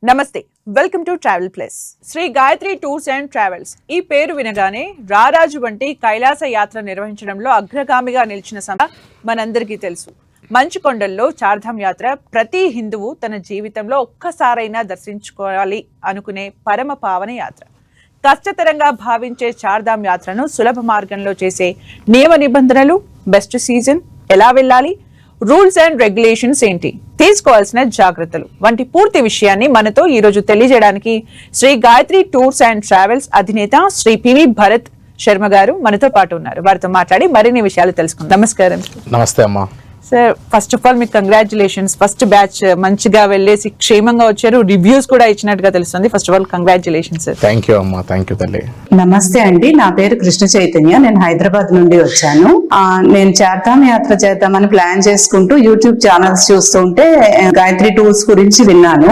నమస్తే, welcome to travel plus. Shri Gayatri tours and travels ఈ పేరు వినగానే రారాజు వంటి కైలాస యాత్ర నిర్వహించడంలో అగ్రగామిగా నిలిచిన సంస్థ మనందరికీ తెలుసు. మంచు కొండల్లో చార్ధామ్ యాత్ర ప్రతి హిందువు తన జీవితంలో ఒక్కసారైనా దర్శించుకోవాలి అనుకునే పరమ పావన యాత్ర. కష్టతరంగా భావించే చార్ధామ్ యాత్రను సులభ మార్గంలో చేసే నియమ నిబంధనలు, బెస్ట్ సీజన్, ఎలా వెళ్ళాలి, రూల్స్ అండ్ రెగ్యులేషన్స్ ఏంటి, తీసుకోవాల్సిన జాగ్రత్తలు వంటి పూర్తి విషయాన్ని మనతో ఈ రోజు తెలియజేయడానికి Shri Gayatri tours and travels అధినేత శ్రీ పివి భరత్ శర్మ గారు మనతో పాటు ఉన్నారు. వారితో మాట్లాడి మరిన్ని విషయాలు తెలుసుకుందాం. నమస్కారం. నమస్తే అమ్మా. సార్, ఫస్ట్ ఆఫ్ ఆల్ మీకు కంగ్రాచులేషన్స్. ఫస్ట్ బ్యాచ్ మంచిగా వెళ్ళేసి క్షేమంగా వచ్చారు, రివ్యూస్ కూడా ఇచ్చినట్టుగా తెలుస్తుంది. First of all congratulations sir. Thank you అమ్మా. థ్యాంక్ యూ తల్లి. నమస్తే అండి, నా పేరు కృష్ణ చైతన్య. నేను హైదరాబాద్ నుండి వచ్చాను. నేను చార్ధామ్ యాత్ర చేద్దామని ప్లాన్ చేసుకుంటూ యూట్యూబ్ ఛానల్స్ చూస్తుంటే గాయత్రి టూర్స్ గురించి విన్నాను.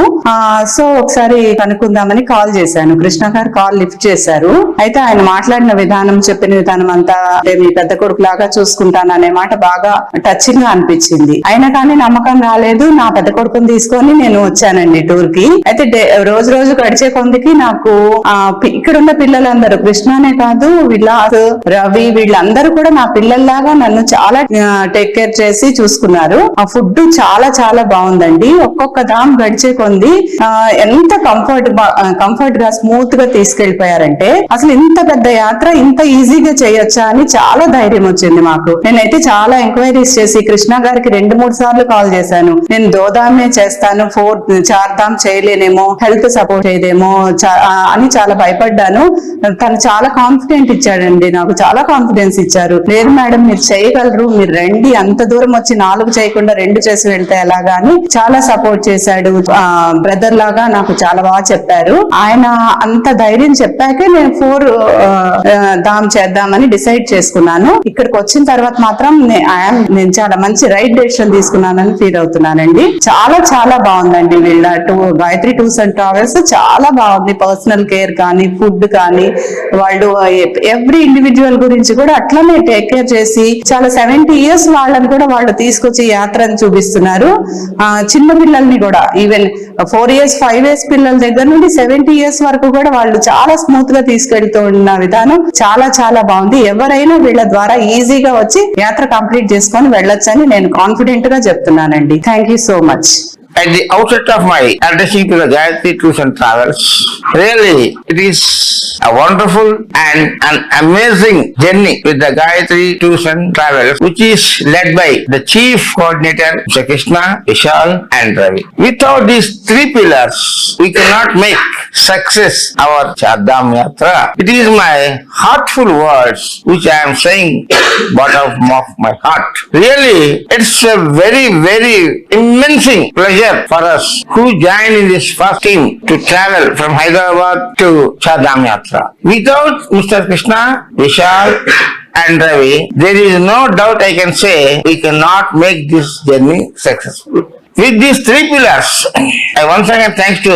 సో ఒకసారి కనుక్కుందామని కాల్ చేశాను. కృష్ణ గారు కాల్ లిఫ్ట్ చేశారు. అయితే ఆయన మాట్లాడిన విధానం, చెప్పిన విధానం అంతా మీ పెద్ద కొడుకు లాగా చూసుకుంటాను అనే మాట బాగా టచింగ్ గా అనిపించింది. అయినా కానీ నమ్మకం రాలేదు. నా పెద్ద కొడుకుని తీసుకొని నేను వచ్చానండి టూర్ కి. అయితే రోజు రోజు గడిచే కొందికి నాకు ఇక్కడున్న పిల్లలందరూ, కృష్ణనే కాదు, విలాస్, రవి, వీళ్ళందరూ కూడా నా పిల్లల్లాగా నన్ను చాలా టేక్ కేర్ చేసి చూసుకున్నారు. ఆ ఫుడ్ చాలా చాలా బాగుందండి. ఒక్కొక్క ధామ్ గడిచే కొంది ఎంత కంఫర్ట్ గా స్మూత్ గా తీసుకెళ్లిపోయారంటే అసలు ఇంత పెద్ద యాత్ర ఇంత ఈజీగా చేయొచ్చా అని చాలా ధైర్యం వచ్చింది మాకు. నేనైతే చాలా ఎంక్వైరీస్ చేసి కృష్ణ గారికి 2-3 సార్లు కాల్ చేశాను. నేను దోదామే చేస్తాను, 4 చేయలేనేమో, హెల్త్ సపోర్ట్ చేయదేమో అని చాలా భయపడ్డాను. తను చాలా కాన్ఫిడెంట్ ఇచ్చాడండి, నాకు చాలా కాన్ఫిడెన్స్ ఇచ్చారు. లేదు మేడం, మీరు చేయగలరు, మీరు రండి, అంత దూరం వచ్చి 4 చేయకుండా 2 చేసి వెళ్తే ఎలాగా అని చాలా సపోర్ట్ చేశాడు. బ్రదర్ లాగా నాకు చాలా బాగా చెప్పారు. ఆయన అంత ధైర్యం చెప్పాకే నేను 4 ధామ్ చేద్దామని డిసైడ్ చేసుకున్నాను. ఇక్కడికి వచ్చిన తర్వాత మాత్రం నేను చాలా మంచి రైట్ డెసిషన్ తీసుకున్నానని ఫీల్ అవుతున్నానండి. చాలా చాలా బాగుందండి వీళ్ళ గాయత్రి టూర్స్ అండ్ ట్రావెల్స్. చాలా బాగుంది. పర్సనల్ కేర్ కానీ, ఫుడ్ కానీ, వాళ్ళు ఎవ్రీ ఇండివిజువల్ గురించి కూడా అట్లనే టేక్ కేర్ చేసి చాలా 70 years వాళ్ళని కూడా వాళ్ళు తీసుకొచ్చి యాత్రను చూపిస్తున్నారు. చిన్న పిల్లల్ని కూడా ఈవెన్ 4 years 5 years పిల్లల దగ్గర నుండి 70 years వరకు కూడా వాళ్ళు చాలా స్మూత్ గా తీసుకెళ్తూ ఉన్న విధానం చాలా చాలా బాగుంది. ఎవరైనా వీళ్ళ ద్వారా ఈజీగా వచ్చి యాత్ర కంప్లీట్ చేసుకొని వెళ్ళొచ్చని నేను కాన్ఫిడెంట్ గా చెప్తున్నానండి. Thank you so much. At the outset of my addressing to the Gayatri Tours and Travels, really it is a wonderful and an amazing journey with the Gayatri Tours and Travels, which is led by the chief coordinator Mr. Krishna, Vishal and Ravi. Without these 3 pillars, we cannot make success our Chardham Yatra. It is my heartful words which I am saying bottom of my heart. Really, it's a very, very immense pleasure for us who joined in this first team to travel from Hyderabad to Chardham Yatra. Without Mr. Krishna, Vishal and Ravi, there is no doubt I can say we cannot make this journey successful. With these 3 pillars, I once again thanks to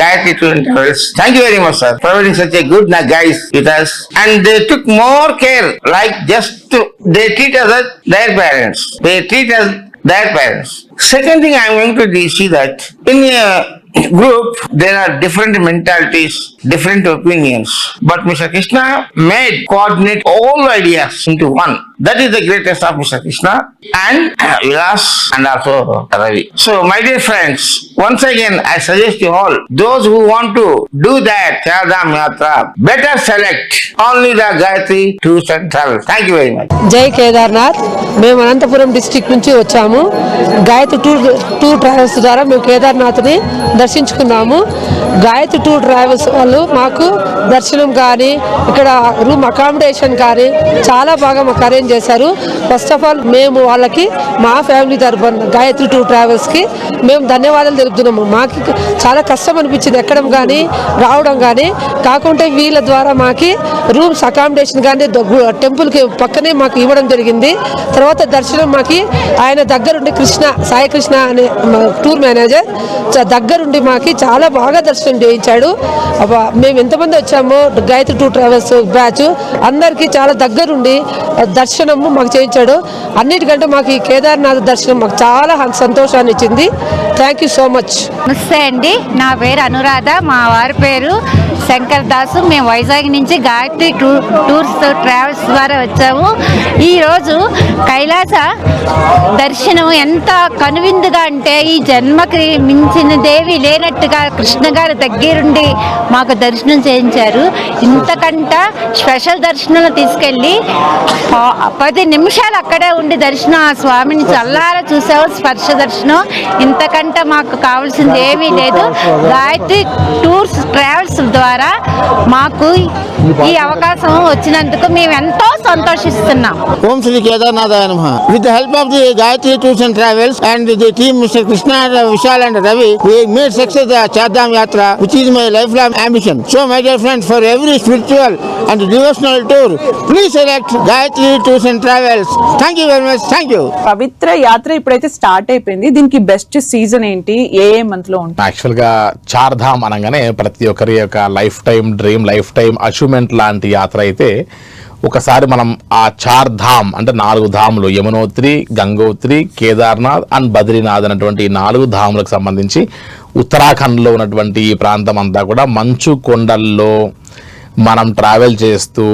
Gayatri Tours and Travels. Thank you very much, sir, providing such a good guys with us. And they took more care, like they treat us as their parents. They treat us their parents. Second thing I am going to see that in a group there are different mentalities, different opinions, but Mr. Krishna coordinate all ideas into one. That is the greatest of Mr. Krishna and Vilas and also Ravi. So my dear friends, once again I suggest you all, those who want to do that Chardham Yatra, better select only the Gayatri Tours and Travels. Thank you very much. జై కేదార్నాథ్. మేము Anantapuram district నుంచి వచ్చాము. Gayatri tour travels ద్వారా మేము కేదార్నాథ్ని దర్శించుకున్నాము. Gayatri tour travels వాళ్ళు మాకు దర్శనం కానీ, ఇక్కడ రూమ్ అకామిడేషన్ కానీ చాలా బాగా మాకు అరేంజ్ చేశారు. ఫస్ట్ ఆఫ్ ఆల్ మేము వాళ్ళకి, మా ఫ్యామిలీ తరఫున గాయత్రి టూర్ ట్రావెల్స్కి మేము ధన్యవాదాలు తెలుపుతున్నాము. మాకు చాలా కష్టం అనిపించింది ఎక్కడం కానీ, రావడం కానీ. కాకుంటే వీళ్ళ ద్వారా మాకు రూమ్స్ అకామిడేషన్ కానీ టెంపుల్కి పక్కనే మాకు ఇవ్వడం జరిగింది. తర్వాత దర్శనం మాకు ఆయన దగ్గరుండి సాయి కృష్ణ అనే టూర్ మేనేజర్ దగ్గరుండి మాకు చాలా బాగా దర్శనం దర్శనం చేయించాడు. మేము ఎంతమంది వచ్చామో గాయత్రి టూర్ ట్రావెల్స్ బ్యాచ్ అందరికీ చాలా దగ్గరుండి దర్శనము మాకు చేయించాడు. అన్నిటికంటే మాకు ఈ కేదార్నాథ్ దర్శనం మాకు చాలా సంతోషాన్ని ఇచ్చింది. Thank you so much. నమస్తే అండి, నా పేరు అనురాధ, మా వారి పేరు శంకర్ దాసు. మేము వైజాగ్ నుంచి గాయత్రి టూర్స్ ట్రావెల్స్ ద్వారా వచ్చాము. ఈరోజు కైలాస దర్శనం ఎంత కనువిందుగా అంటే ఈ జన్మకి మించిన దేవి లేనట్టుగా కృష్ణ గారి దగ్గరుండి మాకు దర్శనం చేయించారు. ఇంతకంట స్పెషల్ దర్శనం తీసుకెళ్ళి 10 నిమిషాలు అక్కడే ఉండి దర్శనం ఆ స్వామిని చల్లారా చూసాము, స్పర్శ దర్శనం. ఇంతకంటే మాకు కావాల్సింది ఏమీ లేదు. గాయత్రి టూర్స్ ట్రావెల్స్ ద్వారా మాకు ఈ అవకాశం వచ్చినందుకు మేము ఎంతో సంతోషిస్తున్నాం. Om Shri Kedarnathaya Namaha. With the help of the Gayatri Tours and Travels and the team Mr. Krishna, Vishal and Ravi, we made success the Chardham Yatra, which is my lifelong ambition. So my dear friends, for every spiritual and devotional tour, please select Gayatri Tours and Travels. Thank you very much. Thank you. పవిత్ర యాత్ర ఇప్పుడైతే start అయిపోయింది. దీనికి best season ఏంటి? ఏ month లో ఉంటుంది? Actual గా చార్ధామ్ అనగానే ప్రతి ఒక్కరి యొక్క life time dream, life time achievement లాంటి యాత్ర అయితే ఒకసారి మనం ఆ చార్ధామ్ అంటే 4 ధాములు, యమునోత్రి, గంగోత్రి, కేదార్నాథ్ అండ్ బద్రీనాథ్ అనేటువంటి 4 ధాములకు సంబంధించి ఉత్తరాఖండ్లో ఉన్నటువంటి ఈ ప్రాంతం అంతా కూడా మంచు కొండల్లో మనం ట్రావెల్ చేస్తూ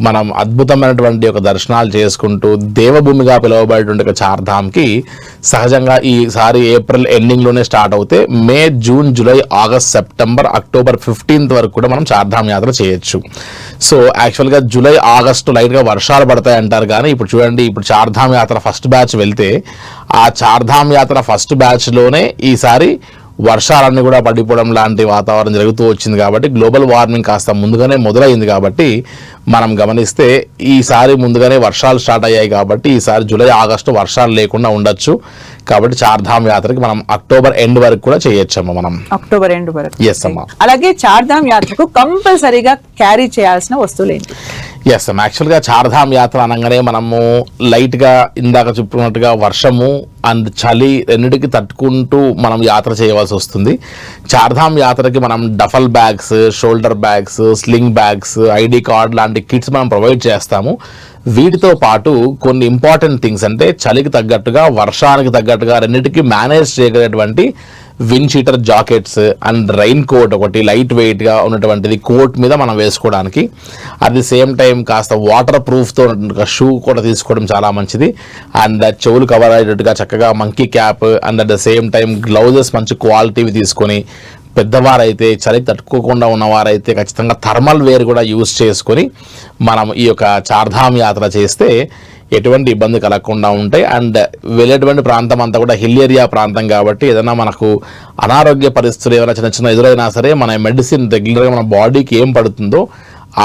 మనం అద్భుతమైనటువంటి ఒక దర్శనాలు చేసుకుంటూ దేవభూమిగా పిలువబడేటువంటి ఒక చార్ధామ్కి సహజంగా ఈసారి ఏప్రిల్ ఎండింగ్లోనే స్టార్ట్ అవుతే May, June, July, August, September, October 15th వరకు కూడా మనం చార్ధామ్ యాత్ర చేయొచ్చు. సో యాక్చువల్గా జూలై, ఆగస్టు లైట్గా వర్షాలు పడతాయి అంటారు, కానీ ఇప్పుడు చూడండి, ఇప్పుడు చార్ధామ్ యాత్ర ఫస్ట్ బ్యాచ్ వెళ్తే ఆ చార్ధామ్ యాత్ర ఫస్ట్ బ్యాచ్లోనే ఈసారి వర్షాలన్నీ కూడా పడిపోవడం లాంటి వాతావరణం జరుగుతూ వచ్చింది. కాబట్టి గ్లోబల్ వార్మింగ్ కాస్త ముందుగానే మొదలైంది. కాబట్టి మనం గమనిస్తే ఈసారి ముందుగానే వర్షాలు స్టార్ట్ అయ్యాయి. కాబట్టి ఈసారి జూలై, ఆగస్టు వర్షాలు లేకుండా ఉండొచ్చు. కాబట్టి చార్ధామ్ యాత్రకి మనం అక్టోబర్ ఎండ్ వరకు కూడా చేయొచ్చమ్మా. మనం అక్టోబర్ ఎండ్ వరకు. ఎస్ అమ్మా. అలాగే చార్ధామ్ యాత్రకు కంపల్సరీగా క్యారీ చేయాల్సిన వస్తువులు ఏంటి? ఎస్ అమ్మా. యాక్చువల్గా చార్ధామ్ యాత్ర అనగానే మనము లైట్గా ఇందాక చెప్పుకున్నట్టుగా వర్షము అండ్ చలి రెండింటికి తట్టుకుంటూ మనం యాత్ర చేయవలసి వస్తుంది. చార్ధామ్ యాత్రకి మనం duffel bags, shoulder bags, sling bags, ID card లాంటి కిట్స్ మనం ప్రొవైడ్ చేస్తాము. వీటితో పాటు కొన్ని ఇంపార్టెంట్ థింగ్స్ అంటే చలికి తగ్గట్టుగా, వర్షానికి తగ్గట్టుగా రెండింటికి మేనేజ్ చేయగలిగేటువంటి wind cheater jackets and rain coat, ఒకటి లైట్ వెయిట్గా ఉన్నటువంటిది కోట్ మీద మనం వేసుకోవడానికి. అట్ ది సేమ్ టైం కాస్త వాటర్ ప్రూఫ్తో షూ కూడా తీసుకోవడం చాలా మంచిది. అండ్ చెవులు కవర్ అయ్యేటట్టుగా చక్కగా monkey cap and at the same time gloves మంచి క్వాలిటీవి తీసుకొని, పెద్దవారైతే చలికి తట్టుకోకుండా ఉన్నవారైతే ఖచ్చితంగా థర్మల్ వేర్ కూడా యూజ్ చేసుకొని మనం ఈ యొక్క చార్ధామ్ యాత్ర చేస్తే ఎటువంటి ఇబ్బంది కలగకుండా ఉంటాయి. అండ్ వెళ్ళేటువంటి ప్రాంతం అంతా కూడా హిల్ ఏరియా ప్రాంతం కాబట్టి ఏదైనా మనకు అనారోగ్య పరిస్థితులు ఏమైనా చిన్న చిన్న ఎదురైనా సరే మన మెడిసిన్ రెగ్యులర్గా మన బాడీకి ఏం పడుతుందో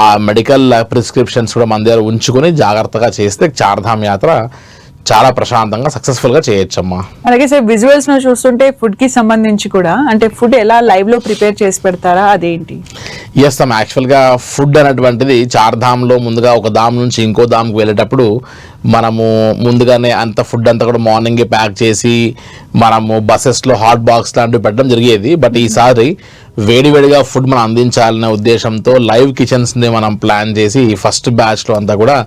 ఆ మెడికల్ ప్రిస్క్రిప్షన్స్ కూడా మన దగ్గర ఉంచుకొని జాగ్రత్తగా చేస్తే చార్ధామ్ యాత్ర చాలా ప్రశాంతంగా సక్సెస్ఫుల్ గా చేయొచ్చమ్మా. అలాగే సార్, విజువల్స్ లో చూస్తుంటే ఫుడ్ కి సంబంధించి కూడా, అంటే ఫుడ్ ఎలా లైవ్ లో ప్రిపేర్ చేసి పెడతారా, అదేంటి? ఎస్ అమ్మా. యాక్చువల్గా ఫుడ్ అనేటువంటిది చార్ధామ్లో ముందుగా ఒక ధామ్ నుంచి ఇంకో ధామ్కి వెళ్ళేటప్పుడు మనము ముందుగానే అంత ఫుడ్ అంతా కూడా మార్నింగే ప్యాక్ చేసి మనము బస్సెస్లో హాట్ బాక్స్ లాంటివి పెట్టడం జరిగేది. బట్ ఈసారి వేడివేడిగా ఫుడ్ మనం అందించాలనే ఉద్దేశంతో లైవ్ కిచెన్స్ని మనం ప్లాన్ చేసి ఫస్ట్ బ్యాచ్లో అంతా కూడా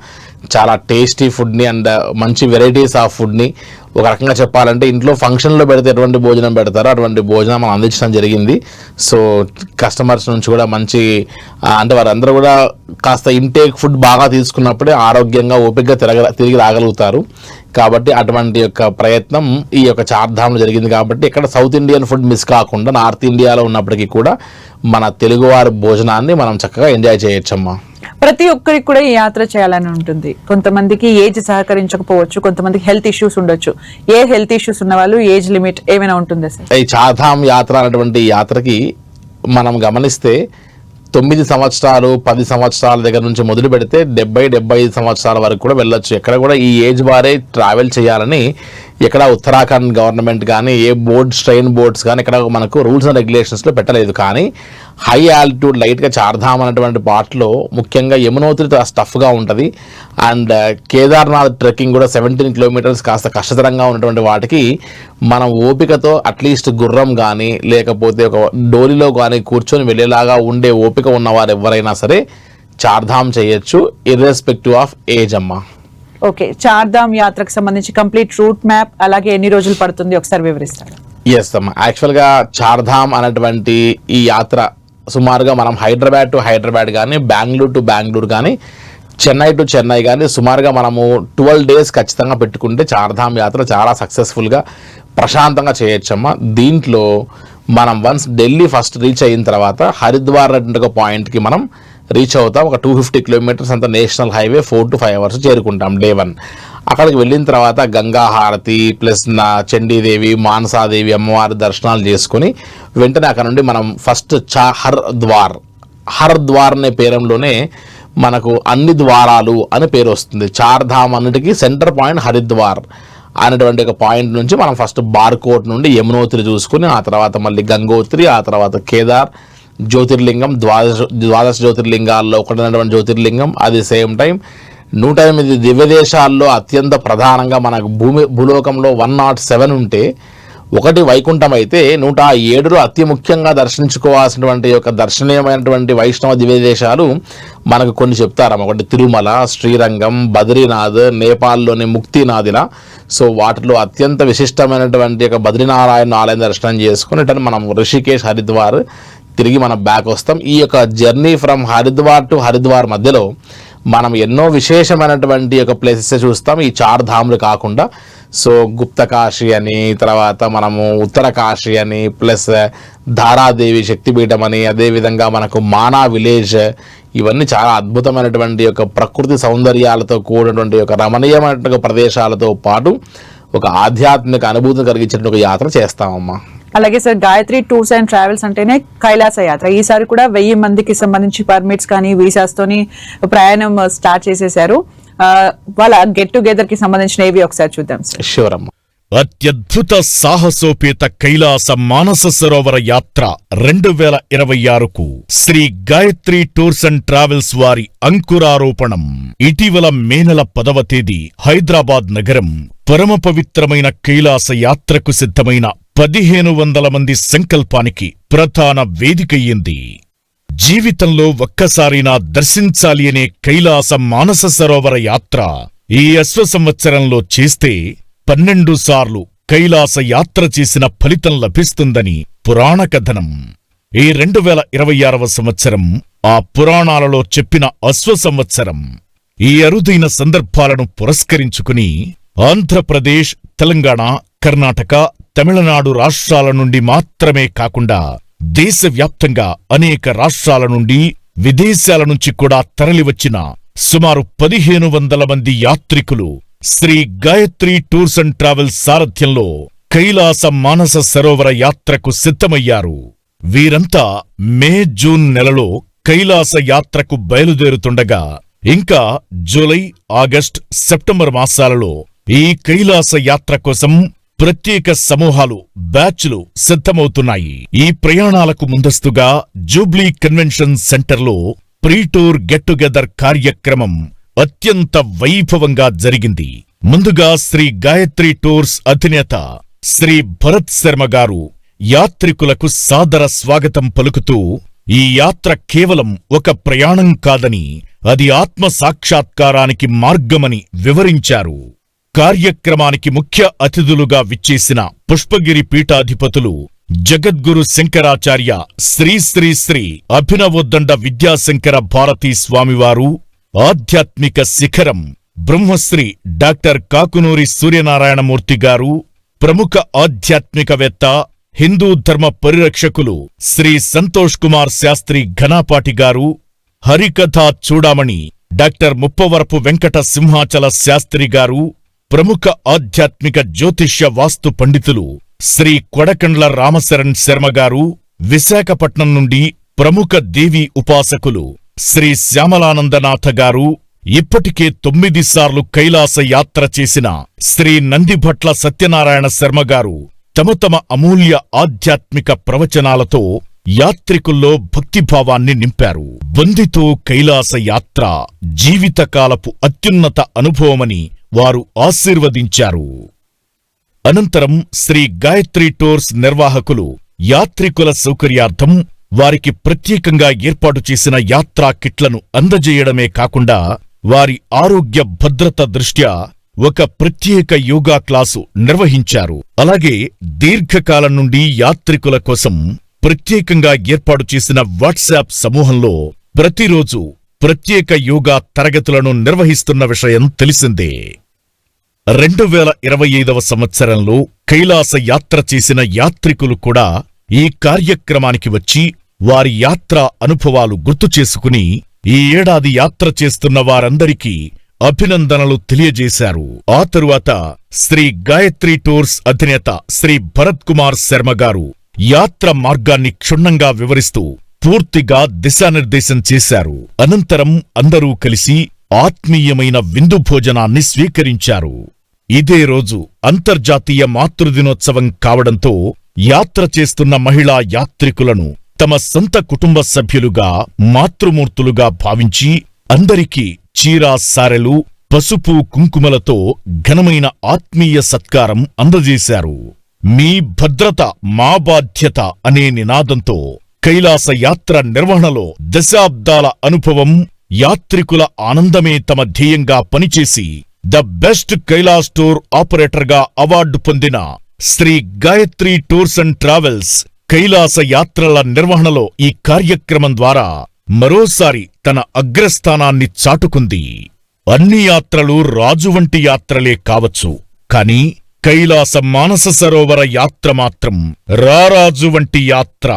చాలా టేస్టీ ఫుడ్ని అండ్ మంచి వెరైటీస్ ఆఫ్ ఫుడ్ని, ఒక రకంగా చెప్పాలంటే ఇంట్లో ఫంక్షన్లో పెడితే ఎటువంటి భోజనం పెడతారో అటువంటి భోజనం మనం అందించడం జరిగింది. సో కస్టమర్స్ నుంచి కూడా మంచి అంటే వారందరూ కూడా కాస్త ఇంటేక్ ఫుడ్ బాగా తీసుకున్నప్పుడే ఆరోగ్యంగా ఓపికగా తిరిగి రాగలుగుతారు. కాబట్టి అటువంటి యొక్క ప్రయత్నం ఈ యొక్క చార్ధామ్లో జరిగింది. కాబట్టి ఇక్కడ సౌత్ ఇండియన్ ఫుడ్ మిస్ కాకుండా నార్త్ ఇండియాలో ఉన్నప్పటికీ కూడా మన తెలుగువారి భోజనాన్ని మనం చక్కగా ఎంజాయ్ చేయొచ్చమ్మా. ప్రతి ఒక్కరికి కూడా ఈ యాత్ర చేయాలని ఉంటుంది. కొంతమందికి ఏజ్ సహకరించకపోవచ్చు, కొంతమందికి హెల్త్ ఇష్యూస్ ఉండొచ్చు. ఏ హెల్త్ ఇష్యూస్ ఉన్న వాళ్ళు ఏజ్ లిమిట్ ఏమైనా ఉంటుందా సార్? ఈ చార్ధామ్ యాత్ర అనేటువంటి యాత్రకి మనం గమనిస్తే 9 సంవత్సరాలు 10 సంవత్సరాల దగ్గర నుంచి మొదలు పెడితే 70-75 సంవత్సరాల వరకు కూడా వెళ్ళొచ్చు. ఎక్కడ కూడా ఈ ఏజ్ వారే ట్రావెల్ చేయాలని ఇక్కడ ఉత్తరాఖండ్ గవర్నమెంట్ కానీ ఏ స్ట్రెయిన్ బోర్డ్స్ కానీ ఇక్కడ మనకు రూల్స్ అండ్ రెగ్యులేషన్స్లో పెట్టలేదు. కానీ హై ఆల్టిట్యూడ్ లైట్గా చార్ధామ్ అనేటువంటి పార్ట్లో ముఖ్యంగా యమునోత్రి టఫ్గా ఉంటుంది. అండ్ కేదార్నాథ్ ట్రెక్కింగ్ కూడా 17 కిలోమీటర్స్ కాస్త కష్టతరంగా ఉన్నటువంటి వాటికి మనం ఓపికతో అట్లీస్ట్ గుర్రం కానీ లేకపోతే ఒక డోలీలో కానీ కూర్చొని వెళ్ళేలాగా ఉండే ఓపిక ఉన్నవారు ఎవరైనా సరే చార్ధామ్ చేయొచ్చు, ఇర్రెస్పెక్టివ్ ఆఫ్ ఏజ్ అమ్మా. ఓకే, చార్ధామ్ యాత్రకు సంబంధించి కంప్లీట్ రూట్ మ్యాప్, అలాగే ఎన్ని రోజులు పడుతుంది ఒకసారి వివరిస్తారు. ఎస్ అమ్మా, యాక్చువల్గా చార్ధామ్ అనేటువంటి ఈ యాత్ర సుమారుగా మనం హైదరాబాద్ టు హైదరాబాద్ కానీ బెంగళూరు టు బెంగళూరు కానీ చెన్నై టు చెన్నై కానీ సుమారుగా మనము 12 days ఖచ్చితంగా పెట్టుకుంటే చార్ధామ్ యాత్ర చాలా సక్సెస్ఫుల్గా ప్రశాంతంగా చేయొచ్చమ్మా. దీంట్లో మనం వన్స్ ఢిల్లీ ఫస్ట్ రీచ్ అయిన తర్వాత హరిద్వార్ అనే ఒక పాయింట్కి మనం రీచ్ అవుతాం. ఒక 250 కిలోమీటర్స్ అంత నేషనల్ హైవే 4 to 5 hours చేరుకుంటాం డే 1. అక్కడికి వెళ్ళిన తర్వాత గంగా హారతి ప్లస్ చండీదేవి మానసాదేవి అమ్మవారి దర్శనాలు చేసుకుని వెంటనే అక్కడ నుండి మనం ఫస్ట్ హర్ద్వార్ అనే పేరంలోనే మనకు అన్ని ద్వారాలు అని పేరు వస్తుంది. చార్ధామ్ అన్నిటికీ సెంటర్ పాయింట్ హరిద్వార్ అనేటువంటి ఒక పాయింట్ నుంచి మనం ఫస్ట్ బార్కోట్ నుండి యమునోత్రి చూసుకుని ఆ తర్వాత మళ్ళీ గంగోత్రి, ఆ తర్వాత కేదార్ జ్యోతిర్లింగం, ద్వాదశ జ్యోతిర్లింగాల్లో ఒకటైనటువంటి జ్యోతిర్లింగం. అది సేమ్ టైం 108 దివ్యదేశాల్లో అత్యంత ప్రధానంగా మనకు భూలోకంలో 107 ఉంటే ఒకటి వైకుంఠం అయితే 107 అతి ముఖ్యంగా దర్శించుకోవాల్సినటువంటి యొక్క దర్శనీయమైనటువంటి వైష్ణవ దివ్యదేశాలు మనకు కొన్ని చెప్తారమ్మ. ఒకటి తిరుమల, శ్రీరంగం, బద్రీనాథ్, నేపాల్లోని ముక్తినాథిలా. సో వాటిలో అత్యంత విశిష్టమైనటువంటి యొక్క బద్రీనారాయణ ఆలయం దర్శనం చేసుకుని ఇట్లా మనం రిషికేశ్, హరిద్వార్ తిరిగి మనం బ్యాక్ వస్తాం. ఈ యొక్క journey from Haridwar to Haridwar మధ్యలో మనం ఎన్నో విశేషమైనటువంటి యొక్క ప్లేసెస్ చూస్తాం ఈ చార్ధామ్లు కాకుండా. సో గుప్తకాశీ అని, తర్వాత మనము ఉత్తరకాశీ అని, ప్లస్ ధారాదేవి శక్తిపీఠం అని, అదేవిధంగా మనకు మానా విలేజ్, ఇవన్నీ చాలా అద్భుతమైనటువంటి యొక్క ప్రకృతి సౌందర్యాలతో కూడినటువంటి ఒక రమణీయమైనటువంటి ప్రదేశాలతో పాటు ఒక ఆధ్యాత్మిక అనుభూతిని కలిగించిన ఒక యాత్ర చేస్తామమ్మా. అలాగే sir, Gayatri tours and travels అంటేనే కైలాస యాత్ర. ఈసారి కూడా 1000 మందికి సంబంధించి పర్మిట్స్ కానీ వీసాస్ తోని ప్రయాణం స్టార్ట్ చేసేసారు. వాళ్ళ గెట్ టుగెదర్ కి సంబంధించిన ఏవి ఒకసారి చూద్దాం సార్. షూర్ అమ్మా. అత్యద్భుత సాహసోపేత కైలాస మానస సరోవర యాత్ర 2026కు Sri Gayatri tours and travels వారి అంకురారోపణం. ఇటీవల మే నెల 10వ తేదీ హైదరాబాద్ నగరం పరమ పవిత్రమైన కైలాస యాత్రకు సిద్ధమైన 1500 మంది సంకల్పానికి ప్రధాన వేదికయ్యింది. జీవితంలో ఒక్కసారైనా దర్శించాలి అనే కైలాస మానస సరోవర యాత్ర ఈ అశ్వ సంవత్సరంలో చేస్తే 12 సార్లు కైలాస యాత్ర చేసిన ఫలితం లభిస్తుందని పురాణ కథనం. ఈ 2026వ సంవత్సరం ఆ పురాణాలలో చెప్పిన అశ్వ సంవత్సరం. ఈ అరుదైన సందర్భాలను పురస్కరించుకుని ఆంధ్రప్రదేశ్, తెలంగాణ, కర్ణాటక, తమిళనాడు రాష్ట్రాల నుండి మాత్రమే కాకుండా దేశవ్యాప్తంగా అనేక రాష్ట్రాల నుండి, విదేశాల నుంచి కూడా తరలివచ్చిన సుమారు 1500 మంది యాత్రికులు Shri Gayatri tours and travels సారథ్యంలో కైలాస మానస సరోవర యాత్రకు సిద్ధమయ్యారు. వీరంతా మే, జూన్ నెలలో కైలాస యాత్రకు బయలుదేరుతుండగా ఇంకా జూలై, ఆగస్ట్, సెప్టెంబర్ మాసాలలో ఈ కైలాస యాత్ర కోసం ప్రత్యేక సమూహాలు, బ్యాచ్లు సిద్ధమవుతున్నాయి. ఈ ప్రయాణాలకు ముందస్తుగా జూబ్లీ కన్వెన్షన్ సెంటర్లో ప్రీ టూర్ గెట్ టుగెదర్ కార్యక్రమం అత్యంత వైభవంగా జరిగింది. ముందుగా శ్రీ గాయత్రి టూర్స్ అధినేత శ్రీ భరత్ శర్మ గారు యాత్రికులకు సాదర స్వాగతం పలుకుతూ ఈ యాత్ర కేవలం ఒక ప్రయాణం కాదని, అది ఆత్మ సాక్షాత్కారానికి మార్గమని వివరించారు. కార్యక్రమానికి ముఖ్య అతిథులుగా విచ్చేసిన పుష్పగిరి పీఠాధిపతులు జగద్గురు శంకరాచార్య శ్రీ శ్రీ శ్రీ అభినవోద్దండ విద్యాశంకర భారతీ స్వామివారు, ఆధ్యాత్మిక శిఖరం బ్రహ్మశ్రీ డాక్టర్ కాకునూరి సూర్యనారాయణమూర్తి గారు, ప్రముఖ ఆధ్యాత్మికవేత్త, హిందూ ధర్మ పరిరక్షకులు శ్రీ సంతోష్ కుమార్ శాస్త్రి ఘనాపాటి గారు, హరికథా చూడామణి డాక్టర్ ముప్పవరపు వెంకట సింహాచల శాస్త్రి గారు, ప్రముఖ ఆధ్యాత్మిక జ్యోతిష్య వాస్తు పండితులు శ్రీ కొడకండ్ల రామశరణ్ శర్మ గారు, విశాఖపట్నం నుండి ప్రముఖ దేవీ ఉపాసకులు శ్రీ శ్యామలానందనాథ గారు, ఇప్పటికే 9 సార్లు కైలాస యాత్ర చేసిన శ్రీ నందిభట్ల సత్యనారాయణ శర్మ గారు తమ అమూల్య ఆధ్యాత్మిక ప్రవచనాలతో యాత్రికుల్లో భక్తిభావాన్ని నింపారు. బందితో కైలాస యాత్ర జీవితకాలపు అత్యున్నత అనుభవమని వారు ఆశీర్వదించారు. అనంతరం శ్రీ గాయత్రి టూర్స్ నిర్వాహకులు యాత్రికుల సౌకర్యార్థం వారికి ప్రత్యేకంగా ఏర్పాటు చేసిన యాత్రా కిట్లను అందజేయడమే కాకుండా వారి ఆరోగ్య భద్రత దృష్ట్యా ఒక ప్రత్యేక యోగా క్లాసు నిర్వహించారు. అలాగే దీర్ఘకాలం నుండి యాత్రికుల కోసం ప్రత్యేకంగా ఏర్పాటు చేసిన వాట్సాప్ సమూహంలో ప్రతిరోజు ప్రత్యేక యోగా తరగతులను నిర్వహిస్తున్న విషయం తెలిసిందే. 2025వ సంవత్సరంలో కైలాస యాత్ర చేసిన యాత్రికులు కూడా ఈ కార్యక్రమానికి వచ్చి వారి యాత్రా అనుభవాలు గుర్తు చేసుకుని ఈ ఏడాది యాత్ర చేస్తున్న వారందరికీ అభినందనలు తెలియజేశారు. ఆ తరువాత శ్రీ గాయత్రి టూర్స్ అధినేత శ్రీ భరత్ కుమార్ శర్మ గారు యాత్ర మార్గాన్ని క్షుణ్ణంగా వివరిస్తూ పూర్తిగా దిశానిర్దేశం చేశారు. అనంతరం అందరూ కలిసి ఆత్మీయమైన విందు భోజనాన్ని స్వీకరించారు. ఇదే రోజు అంతర్జాతీయ మాతృదినోత్సవం కావడంతో యాత్ర చేస్తున్న మహిళా యాత్రికులను తమ సొంత కుటుంబ సభ్యులుగా మాతృమూర్తులుగా భావించి అందరికీ చీరా సారెలు పసుపు కుంకుమలతో ఘనమైన ఆత్మీయ సత్కారం అందజేశారు. మీ భద్రత మా బాధ్యత అనే నినాదంతో కైలాస యాత్ర నిర్వహణలో దశాబ్దాల అనుభవం, యాత్రికుల ఆనందమే తమ ధ్యేయంగా పనిచేసి ద బెస్ట్ కైలాస్ టూర్ ఆపరేటర్గా అవార్డు పొందిన Sri Gayatri tours and travels Kailasa యాత్రల నిర్వహణలో ఈ కార్యక్రమం ద్వారా మరోసారి తన అగ్రస్థానాన్ని చాటుకుంది. అన్ని యాత్రలు రాజు వంటి యాత్రలే కావచ్చు, కాని కైలాస మానస సరోవర యాత్ర మాత్రం రారాజు వంటి యాత్ర.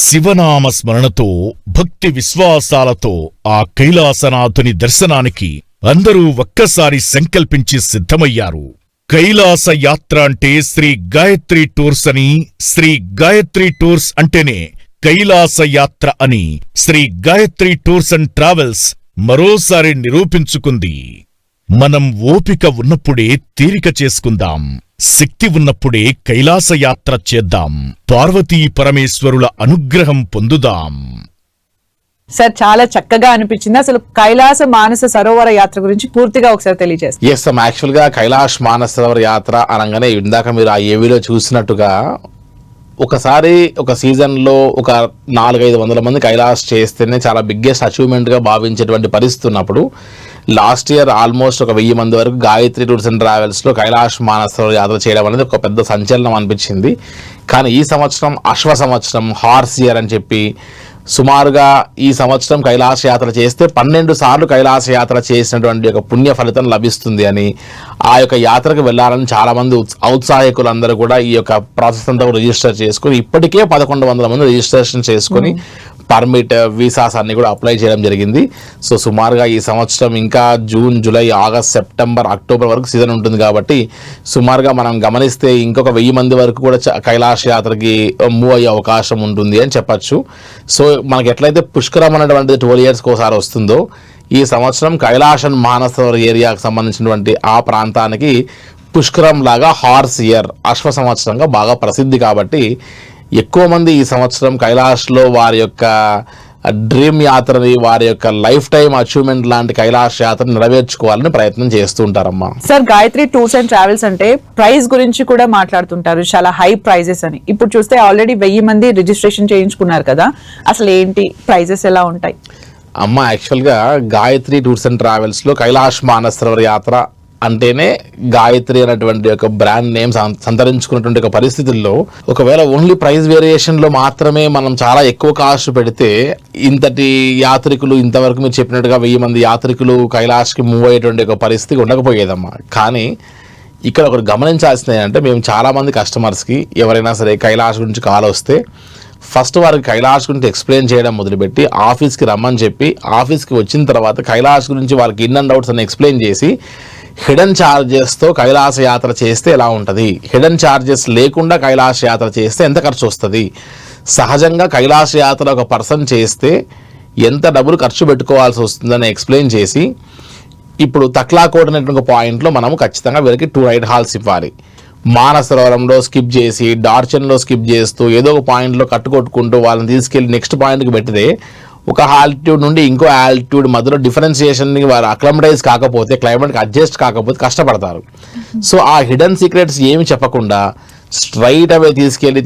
శివనామ స్మరణతో భక్తి విశ్వాసాలతో ఆ కైలాసనాథుని దర్శనానికి అందరూ ఒక్కసారి సంకల్పించి సిద్ధమయ్యారు. కైలాస యాత్ర అంటే శ్రీ గాయత్రి టూర్స్ అని, శ్రీ గాయత్రి టూర్స్ అంటేనే కైలాస యాత్ర అని Shri Gayatri tours and travels మరోసారి నిరూపించుకుంది. మనం ఓపిక ఉన్నప్పుడే తీరిక చేసుకుందాం, శక్తి ఉన్నప్పుడే కైలాస యాత్ర చేద్దాం, పార్వతీ పరమేశ్వరుల అనుగ్రహం పొందుదాం. సార్ చాలా చక్కగా అనిపించింది. అసలు కైలాస మానస సరోవర యాత్ర గురించి పూర్తిగా ఒకసారి తెలియజేస్తారు. ఎస్ అమ్మ, యాక్చువల్గా కైలాష్ మానస సరోవర యాత్ర అనగానే ఇందాక మీరు ఆ ఏవీలో చూసినట్టుగా ఒకసారి ఒక సీజన్లో ఒక 400-500 మంది కైలాష్ చేస్తేనే చాలా బిగ్గెస్ట్ అచీవ్మెంట్గా భావించేటువంటి పరిస్థితి ఉన్నప్పుడు లాస్ట్ ఇయర్ ఆల్మోస్ట్ ఒక 1000 మంది వరకు గాయత్రి టూర్స్ అండ్ ట్రావెల్స్లో కైలాష్ మానస సరోవర యాత్ర చేయడం అనేది ఒక పెద్ద సంచలనం అనిపించింది. కానీ ఈ సంవత్సరం అశ్వ సంవత్సరం, హార్స్ ఇయర్ అని చెప్పి సుమారుగా ఈ సంవత్సరం కైలాస యాత్ర చేస్తే 12 సార్లు కైలాస యాత్ర చేసినటువంటి ఒక పుణ్య ఫలితం లభిస్తుంది అని, ఆ యొక్క యాత్రకు వెళ్ళాలని చాలామంది ఔత్సాహికులందరూ కూడా ఈ యొక్క ప్రాసెస్ అంతా రిజిస్టర్ చేసుకుని ఇప్పటికే 1100 మంది రిజిస్ట్రేషన్ చేసుకుని పర్మిట్, వీసాస్ అన్ని కూడా అప్లై చేయడం జరిగింది. సో సుమారుగా ఈ సంవత్సరం ఇంకా June, July, August, September, October వరకు సీజన్ ఉంటుంది కాబట్టి సుమారుగా మనం గమనిస్తే ఇంకొక 1000 మంది వరకు కూడా కైలాస యాత్రకి మూవ్ అయ్యే అవకాశం ఉంటుంది అని చెప్పచ్చు. సో మనకి ఎట్లయితే పుష్కరం అనేటువంటిది 12 yearsకి ఒకసారి వస్తుందో, ఈ సంవత్సరం కైలాసన్ మానసరోవర్ ఏరియాకి సంబంధించినటువంటి ఆ ప్రాంతానికి పుష్కరం లాగా హార్స్ ఇయర్, అశ్వ సంవత్సరంగా బాగా ప్రసిద్ధి కాబట్టి ఎక్కువ మంది ఈ సంవత్సరం కైలాష్లో వారి యొక్క డ్రీమ్ యాత్రని, వారి యొక్క లైఫ్ టైం అచీవ్మెంట్ లాంటి కైలాష్ యాత్రని నెరవేర్చుకోవాలని ప్రయత్నం చేస్తూ ఉంటారమ్మా. Sir, Gayatri tours and travels అంటే ప్రైస్ గురించి కూడా మాట్లాడుతుంటారు, చాలా హై ప్రైజెస్ అని. ఇప్పుడు చూస్తే ఆల్రెడీ 1000 మంది రిజిస్ట్రేషన్ చేయించుకున్నారు కదా, అసలు ఏంటి ప్రైజెస్ ఎలా ఉంటాయి? అమ్మ, యాక్చువల్గా గాయత్రి టూర్స్ అండ్ ట్రావెల్స్లో కైలాష్ మానస సరోవర్ యాత్ర అంటేనే గాయత్రి అనేటువంటి ఒక బ్రాండ్ నేమ్ సంతరించుకున్నటువంటి ఒక పరిస్థితుల్లో ఒకవేళ ఓన్లీ ప్రైస్ వేరియేషన్లో మాత్రమే మనం చాలా ఎక్కువ కాస్ట్ పెడితే ఇంతటి యాత్రికులు, ఇంతవరకు మీరు చెప్పినట్టుగా 1000 మంది యాత్రికులు కైలాష్కి మూవ్ అయ్యేటువంటి ఒక పరిస్థితి ఉండకపోయేదమ్మా. కానీ ఇక్కడ ఒకటి గమనించాల్సింది ఏంటంటే, మేము చాలామంది కస్టమర్స్కి ఎవరైనా సరే కైలాష్ గురించి కాల్ వస్తే ఫస్ట్ వారికి కైలాష్ గురించి ఎక్స్ప్లెయిన్ చేయడం మొదలుపెట్టి ఆఫీస్కి రమ్మని చెప్పి, ఆఫీస్కి వచ్చిన తర్వాత కైలాష్ గురించి వారికి ఇన్ అండ్ అవుట్స్ అని ఎక్స్ప్లెయిన్ చేసి హిడెన్ ఛార్జెస్తో కైలాస యాత్ర చేస్తే ఎలా ఉంటుంది, హిడెన్ ఛార్జెస్ లేకుండా కైలాస యాత్ర చేస్తే ఎంత ఖర్చు వస్తుంది, సహజంగా కైలాస యాత్ర ఒక పర్సన్ చేస్తే ఎంత డబ్బులు ఖర్చు పెట్టుకోవాల్సి వస్తుందని ఎక్స్ప్లెయిన్ చేసి ఇప్పుడు తక్లాకోట్ అనేటువంటి పాయింట్లో మనం ఖచ్చితంగా వీరికి 2 నైట్ హాల్స్ ఇవ్వాలి. మానసరోవరంలో స్కిప్ చేసి డార్చన్లో స్కిప్ చేస్తూ ఏదో ఒక పాయింట్లో కట్టుకొట్టుకుంటూ వాళ్ళని తీసుకెళ్ళి నెక్స్ట్ పాయింట్కి పెట్టితే ఒక ఆల్టిట్యూడ్ నుండి ఇంకో ఆల్టిట్యూడ్ మధ్యలో డిఫరెన్సియేషన్ని వారు అక్లమటైజ్ కాకపోతే, క్లైమేట్కి అడ్జస్ట్ కాకపోతే కష్టపడతారు. సో ఆ హిడెన్ సీక్రెట్స్ ఏమి చెప్పకుండా స్ట్రైట్ అవే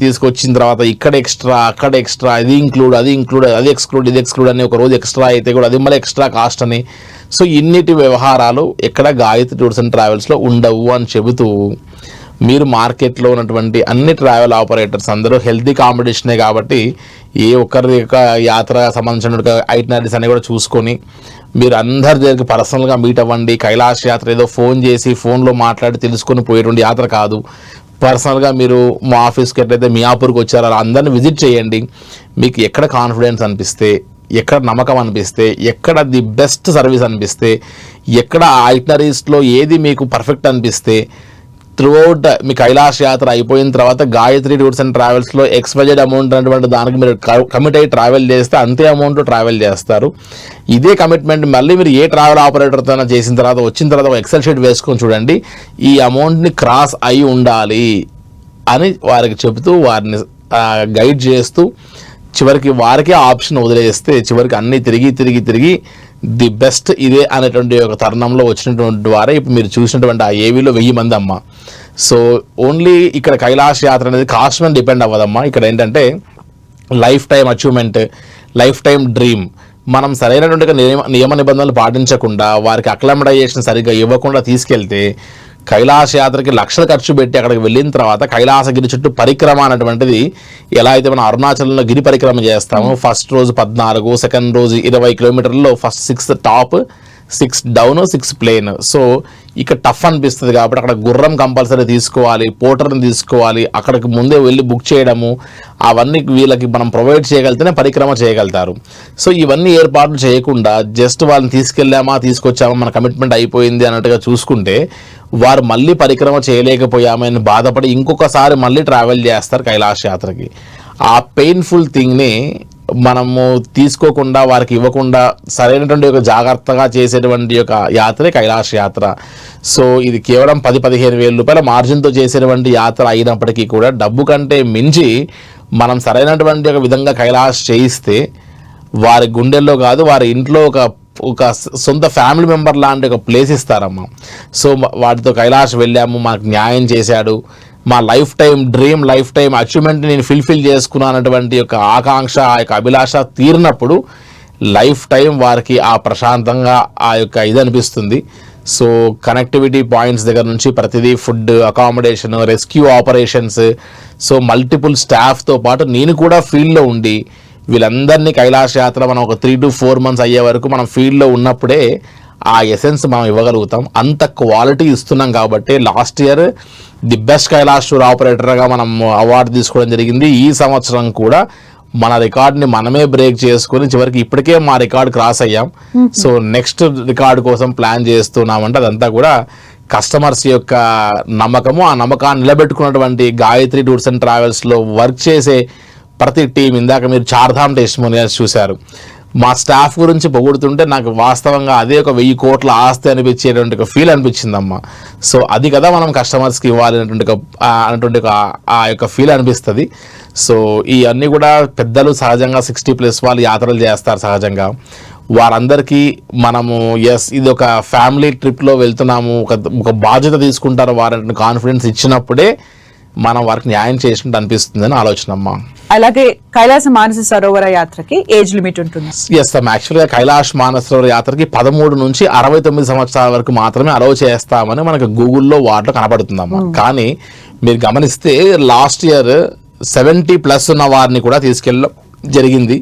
తీసుకొచ్చిన తర్వాత ఇక్కడ ఎక్స్ట్రా, అక్కడ ఎక్స్ట్రా, అది ఇంక్లూడ్, అది ఎక్స్క్లూడ్, ఇది ఎక్స్క్లూడ్ అని ఒక రోజు ఎక్స్ట్రా అయితే కూడా అది మళ్ళీ ఎక్స్ట్రా కాస్ట్ అని. సో ఇన్నిటి వ్యవహారాలు ఎక్కడ గాయత్రి టూర్స్ అండ్ ట్రావెల్స్లో ఉండవు అని చెబుతూ, మీరు మార్కెట్లో ఉన్నటువంటి అన్ని ట్రావెల్ ఆపరేటర్స్ అందరూ హెల్తీ కాంపిటీషనే కాబట్టి ఏ ఒక్కరి యొక్క యాత్ర సంబంధించిన ఐటనరీస్ అని కూడా చూసుకొని మీరు అందరి దగ్గరికి పర్సనల్గా మీట్ అవ్వండి. కైలాష్ యాత్ర ఏదో ఫోన్ చేసి ఫోన్లో మాట్లాడి తెలుసుకొని పోయేటువంటి యాత్ర కాదు. పర్సనల్గా మీరు మా ఆఫీస్కి ఎట్లయితే మియాపూర్కి వచ్చారో అలా అందరిని విజిట్ చేయండి. మీకు ఎక్కడ కాన్ఫిడెన్స్ అనిపిస్తే, ఎక్కడ నమ్మకం అనిపిస్తే, ఎక్కడ ది బెస్ట్ సర్వీస్ అనిపిస్తే, ఎక్కడ ఆ ఐటనరీస్లో ఏది మీకు పర్ఫెక్ట్ అనిపిస్తే త్రూఅవుట్ మీ కైలాష్ యాత్ర అయిపోయిన తర్వాత గాయత్రి టూర్స్ అండ్ ట్రావెల్స్లో ఎక్స్వైజెడ్ అమౌంట్ అనేటువంటి దానికి మీరు కమిట్ అయ్యి ట్రావెల్ చేస్తే అంతే అమౌంట్ ట్రావెల్ చేస్తారు. ఇదే కమిట్మెంట్ మళ్ళీ మీరు ఏ ట్రావెల్ ఆపరేటర్తో చేసిన తర్వాత వచ్చిన తర్వాత ఒక ఎక్సెల్ షీట్ వేసుకొని చూడండి, ఈ అమౌంట్ని క్రాస్ అయి ఉండాలి అని వారికి చెబుతూ వారిని గైడ్ చేస్తూ చివరికి వారికే ఆప్షన్ వదిలేస్తే చివరికి అన్నీ తిరిగి ది బెస్ట్ ఇదే అనేటువంటి ఒక తరుణంలో వచ్చినటువంటి వారే ఇప్పుడు మీరు చూసినటువంటి ఆ ఏవీలో 1000 మంది అమ్మ. సో ఓన్లీ ఇక్కడ కైలాష్ యాత్ర అనేది కాస్ట్ మీద డిపెండ్ అవ్వదమ్మా. ఇక్కడ ఏంటంటే life time achievement, life time dream. మనం సరైనటువంటి నియమ నిబంధనలు పాటించకుండా వారికి అక్లమటైజేషన్ సరిగ్గా ఇవ్వకుండా తీసుకెళ్తే కైలాస యాత్రకి లక్షలు ఖర్చు పెట్టి అక్కడికి వెళ్ళిన తర్వాత కైలాసగిరి చుట్టూ పరిక్రమ అనేటువంటిది ఎలా అయితే మనం అరుణాచలంలో గిరి పరిక్రమ చేస్తామో ఫస్ట్ రోజు 14, సెకండ్ రోజు 20 కిలోమీటర్లలో first 6 top, 6 down, 6 plain. So ఇక టఫ్ అనిపిస్తుంది కాబట్టి అక్కడ గుర్రం కంపల్సరీ తీసుకోవాలి, పోటర్ని తీసుకోవాలి, అక్కడికి ముందే వెళ్ళి బుక్ చేయడము, అవన్నీ వీళ్ళకి మనం ప్రొవైడ్ చేయగలిగితేనే పరిక్రమ చేయగలుగుతారు. సో ఇవన్నీ ఏర్పాట్లు చేయకుండా జస్ట్ వాళ్ళని తీసుకొచ్చామా మన కమిట్మెంట్ అయిపోయింది అన్నట్టుగా చూసుకుంటే వారు మళ్ళీ పరిక్రమ చేయలేకపోయామని బాధపడి ఇంకొకసారి మళ్ళీ ట్రావెల్ చేస్తారు కైలాష్ యాత్రకి. ఆ పెయిన్ఫుల్ థింగ్ని మనము తీసుకోకుండా వారికి ఇవ్వకుండా సరైనటువంటి ఒక జాగ్రత్తగా చేసేటువంటి ఒక యాత్రే కైలాష్ యాత్ర. సో ఇది కేవలం 10-15 వేల రూపాయల మార్జిన్తో చేసేటువంటి యాత్ర అయినప్పటికీ కూడా డబ్బు కంటే మించి మనం సరైనటువంటి ఒక విధంగా కైలాష్ చేయిస్తే వారి గుండెల్లో కాదు వారి ఇంట్లో ఒక సొంత ఫ్యామిలీ మెంబర్ లాంటి ఒక ప్లేస్ ఇస్తారమ్మా. సో వాటితో కైలాష్ వెళ్ళాము, మాకు న్యాయం చేశాడు, మా life time dream, life time achievement నేను ఫుల్ఫిల్ చేసుకున్నానటువంటి యొక్క ఆకాంక్ష, ఆ యొక్క అభిలాష తీరినప్పుడు లైఫ్ టైం వారికి ఆ ప్రశాంతంగా ఆ యొక్క ఇది అనిపిస్తుంది. సో కనెక్టివిటీ పాయింట్స్ దగ్గర నుంచి ప్రతిదీ, food, accommodation, rescue operations, so multiple స్టాఫ్తో పాటు నేను కూడా ఫీల్డ్లో ఉండి వీళ్ళందరినీ కైలాష్ యాత్ర మనం ఒక 3 to 4 months అయ్యే వరకు మనం ఫీల్డ్లో ఉన్నప్పుడే ఆ ఎసెన్స్ మనం ఇవ్వగలుగుతాం. అంత క్వాలిటీ ఇస్తున్నాం కాబట్టి last year the best Kailash tour ఆపరేటర్గా మనం అవార్డు తీసుకోవడం జరిగింది. ఈ సంవత్సరం కూడా మన రికార్డ్ని మనమే బ్రేక్ చేసుకుని చివరికి ఇప్పటికే మా రికార్డ్ క్రాస్ అయ్యాం. సో నెక్స్ట్ రికార్డు కోసం ప్లాన్ చేస్తున్నామంటే అదంతా కూడా కస్టమర్స్ యొక్క నమ్మకము, ఆ నమ్మకాన్ని నిలబెట్టుకున్నటువంటి గాయత్రి టూర్స్ అండ్ ట్రావెల్స్లో వర్క్ చేసే ప్రతి టీం. ఇందాక మీరు 4 ధామ్ టెస్టిమోనియల్స్ చూశారు. మా స్టాఫ్ గురించి పొగుడుతుంటే నాకు వాస్తవంగా అదే ఒక 1000 కోట్ల ఆస్తి అనిపించేటువంటి ఒక ఫీల్ అనిపించిందమ్మా. సో అది కదా మనం కస్టమర్స్కి ఇవ్వాలి అన్నటువంటి ఆ యొక్క ఫీల్ అనిపిస్తుంది. సో ఇవన్నీ కూడా పెద్దలు సహజంగా 60+ వాళ్ళు యాత్రలు చేస్తారు సహజంగా. వారందరికీ మనము ఇది ఒక ఫ్యామిలీ ట్రిప్లో వెళ్తున్నాము, ఒక బాధ్యత తీసుకుంటారు వారంటే కాన్ఫిడెన్స్ ఇచ్చినప్పుడే మనం వారికి న్యాయం చేసినట్టు అనిపిస్తుందని ఆలోచన అమ్మా. అలాగే కైలాస మానస సరోవర యాత్రకి ఏజ్ లిమిట్ ఉంటుంది? ఎస్ అమ్మా, యాక్చువల్గా కైలాష్ మానస సరోవర యాత్రకి 13 నుంచి 69 సంవత్సరాల వరకు మాత్రమే అలౌ చేస్తామని మనకు గూగుల్లో వాటిలో కనబడుతుందమ్మా. కానీ మీరు గమనిస్తే లాస్ట్ ఇయర్ 70+ ఉన్న వారిని కూడా తీసుకెళ్ళడం జరిగింది.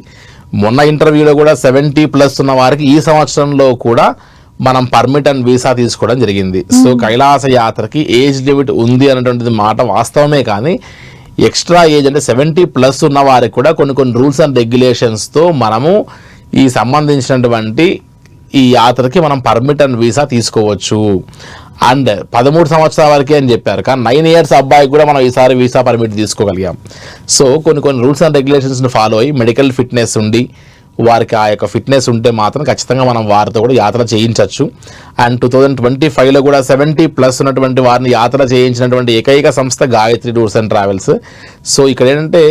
మొన్న ఇంటర్వ్యూలో కూడా 70+ ఉన్న వారికి ఈ సంవత్సరంలో కూడా మనం పర్మిట్ అండ్ వీసా తీసుకోవడం జరిగింది. సో కైలాస యాత్రకి ఏజ్ లిమిట్ ఉంది అనేటువంటిది మాట వాస్తవమే, కానీ ఎక్స్ట్రా ఏజ్ అంటే 70+ ఉన్న వారికి కూడా కొన్ని రూల్స్ అండ్ రెగ్యులేషన్స్తో మనము ఈ సంబంధించినటువంటి ఈ యాత్రకి మనం పర్మిట్ అండ్ వీసా తీసుకోవచ్చు. అండ్ 13 సంవత్సరాల వరకే అని చెప్పారు, కానీ 9 years అబ్బాయికి కూడా మనం ఈసారి వీసా పర్మిట్ తీసుకోగలిగాం. సో కొన్ని రూల్స్ అండ్ రెగ్యులేషన్స్ని ఫాలో అయ్యి మెడికల్ ఫిట్నెస్ ఉండి వారికి ఆ యొక్క ఫిట్నెస్ ఉంటే మాత్రం ఖచ్చితంగా మనం వారితో కూడా యాత్ర చేయించవచ్చు. అండ్ 2025లో కూడా 70+ ఉన్నటువంటి వారిని యాత్ర చేయించినటువంటి ఏకైక సంస్థ Gayatri tours and travels. So ఇక్కడ ఏంటంటే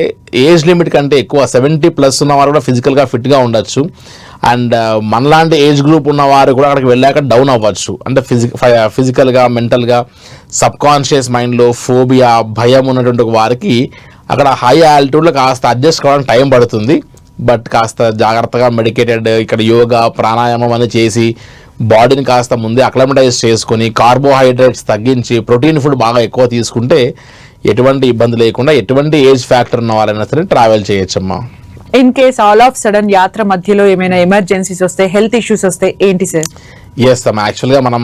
ఏజ్ లిమిట్ కంటే ఎక్కువ 70+ ఉన్న వారు కూడా ఫిజికల్గా ఫిట్గా ఉండొచ్చు. అండ్ మనలాంటి ఏజ్ గ్రూప్ ఉన్న వారు కూడా అక్కడికి వెళ్ళాక డౌన్ అవ్వచ్చు. అంటే ఫిజికల్గా మెంటల్గా సబ్కాన్షియస్ మైండ్లో ఫోబియా భయం ఉన్నటువంటి వారికి అక్కడ హై ఆల్టిట్యూడ్లో కాస్త అడ్జస్ట్ కావడానికి టైం పడుతుంది. బట్ కాస్త జాగ్రత్తగా మెడికేటెడ్ ఇక్కడ యోగా ప్రాణాయామం అని చేసి బాడీని కాస్త ముందే అక్లమటైజ్ చేసుకొని కార్బోహైడ్రేట్స్ తగ్గించి ప్రోటీన్ ఫుడ్ బాగా ఎక్కువ తీసుకుంటే ఎటువంటి ఇబ్బంది లేకుండా ఎటువంటి ఏజ్ ఫ్యాక్టర్ ఉన్న వాళ్ళైనా సరే ట్రావెల్ చేయొచ్చమ్మా. In case all of sudden యాత్ర మధ్యలో ఏమైనా ఎమర్జెన్సీస్ వస్తే, హెల్త్ ఇష్యూస్ వస్తే ఏంటి సార్? ఎస్ అమ్మా, యాక్చువల్గా మనం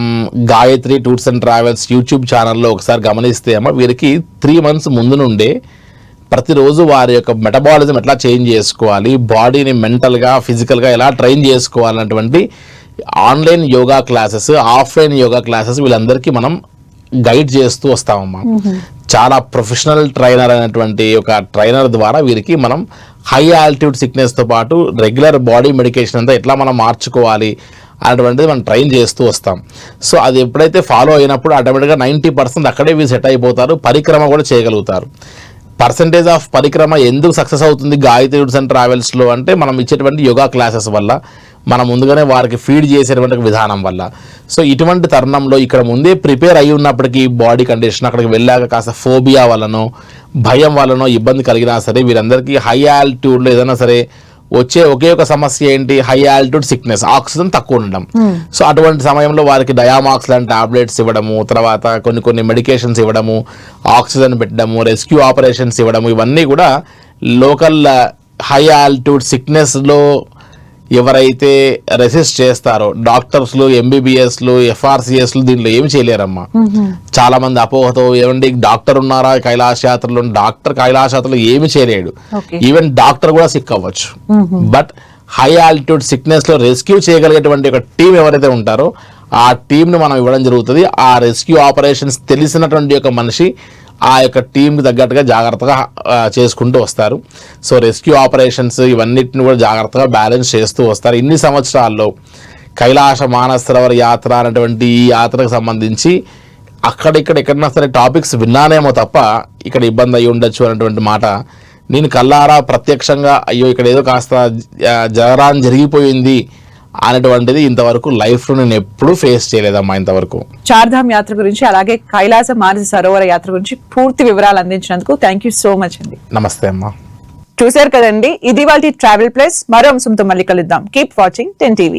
Gayatri tours and travels YouTube ఛానల్లో ఒకసారి గమనిస్తే అమ్మ వీరికి 3 months ముందు నుండే ప్రతిరోజు వారి యొక్క మెటబాలిజం ఎట్లా చేంజ్ చేసుకోవాలి, బాడీని మెంటల్గా ఫిజికల్గా ఎలా ట్రైన్ చేసుకోవాలన్నటువంటి online yoga classes, offline yoga classes వీళ్ళందరికీ మనం గైడ్ చేస్తూ వస్తామమ్మా. చాలా ప్రొఫెషనల్ ట్రైనర్ అయినటువంటి ఒక ట్రైనర్ ద్వారా వీరికి మనం హై ఆల్టిట్యూడ్ సిక్నెస్తో పాటు రెగ్యులర్ బాడీ మెడికేషన్ అంతా ఎట్లా మనం మార్చుకోవాలి అటువంటిది మనం ట్రైన్ చేస్తూ వస్తాం. సో అది ఎప్పుడైతే ఫాలో అయినప్పుడు ఆటోమేటిక్గా 90% అక్కడే వీళ్ళు సెట్ అయిపోతారు, పరిక్రమ కూడా చేయగలుగుతారు. పర్సంటేజ్ ఆఫ్ పరిక్రమ ఎందుకు సక్సెస్ అవుతుంది గాయత్రి టూర్స్ అండ్ ట్రావెల్స్లో అంటే మనం ఇచ్చేటువంటి యోగా క్లాసెస్ వల్ల, మనం ముందుగానే వారికి ఫీడ్ చేసేటువంటి విధానం వల్ల. సో ఇటువంటి తరుణంలో ఇక్కడ ముందే ప్రిపేర్ అయి ఉన్నప్పటికీ బాడీ కండిషన్ అక్కడికి వెళ్ళాక కాస్త ఫోబియా వల్లనో భయం వల్లనో ఇబ్బంది కలిగినా సరే వీరందరికీ హై ఆల్టిట్యూడ్లో ఏదైనా సరే వచ్చే ఒకే ఒక సమస్య ఏంటి, హై ఆల్టిట్యూడ్ సిక్నెస్, ఆక్సిజన్ తక్కువ ఉండడం. సో అటువంటి సమయంలో వారికి డయామాక్స్ లాంటి టాబ్లెట్స్ ఇవ్వడము, తర్వాత కొన్ని మెడికేషన్స్ ఇవ్వడము, ఆక్సిజన్ పెట్టడము, రెస్క్యూ ఆపరేషన్స్ ఇవ్వడము, ఇవన్నీ కూడా లోకల్ హై ఆల్టిట్యూడ్ సిక్నెస్లో ఎవరైతే రెసిస్ట్ చేస్తారో డాక్టర్స్లు, ఎంబీబీఎస్లు, ఎఫ్ఆర్సిఎస్లు దీంట్లో ఏమి చేయలేరమ్మా. చాలా మంది అపోహతో ఏమండి డాక్టర్ ఉన్నారా కైలాస యాత్రలో, డాక్టర్ కైలాస యాత్రలో ఏమి చేయలేడు, ఈవెన్ డాక్టర్ కూడా సిక్ అవ్వచ్చు. బట్ హై ఆల్టిట్యూడ్ సిక్నెస్ లో రెస్క్యూ చేయగలిగేటువంటి ఒక టీం ఎవరైతే ఉంటారో ఆ టీంని మనం ఇవ్వడం జరుగుతుంది. ఆ రెస్క్యూ ఆపరేషన్స్ తెలిసినటువంటి ఒక మనిషి ఆ యొక్క టీంకి తగ్గట్టుగా జాగ్రత్తగా చేసుకుంటూ వస్తారు. సో రెస్క్యూ ఆపరేషన్స్ ఇవన్నిటిని కూడా జాగ్రత్తగా బ్యాలెన్స్ చేస్తూ వస్తారు. ఇన్ని సంవత్సరాల్లో కైలాస మానసరోవర్ యాత్ర అనేటువంటి ఈ యాత్రకు సంబంధించి ఎక్కడైనా సరే టాపిక్స్ విన్నానేమో తప్ప ఇక్కడ ఇబ్బంది అయ్యి ఉండొచ్చు అనేటువంటి మాట నేను కల్లారా ప్రత్యక్షంగా అయ్యో ఇక్కడ ఏదో కాస్త జరిగిపోయింది అనేటువంటిది ఇంతవరకు లైఫ్లో నేను ఎప్పుడూ ఫేస్ చేయలేదమ్మా ఇంతవరకు. చార్ధామ్ యాత్ర గురించి అలాగే కైలాస మానస సరోవర యాత్ర గురించి పూర్తి వివరాలు అందించినందుకు థ్యాంక్ యూ సో మచ్ అండి. నమస్తే అమ్మా. చూశారు కదండి, ఇది వాళ్ళ ట్రావెల్ ప్లస్. మరో అంశంతో మళ్ళీ కలుద్దాం. Keep watching 10 TV.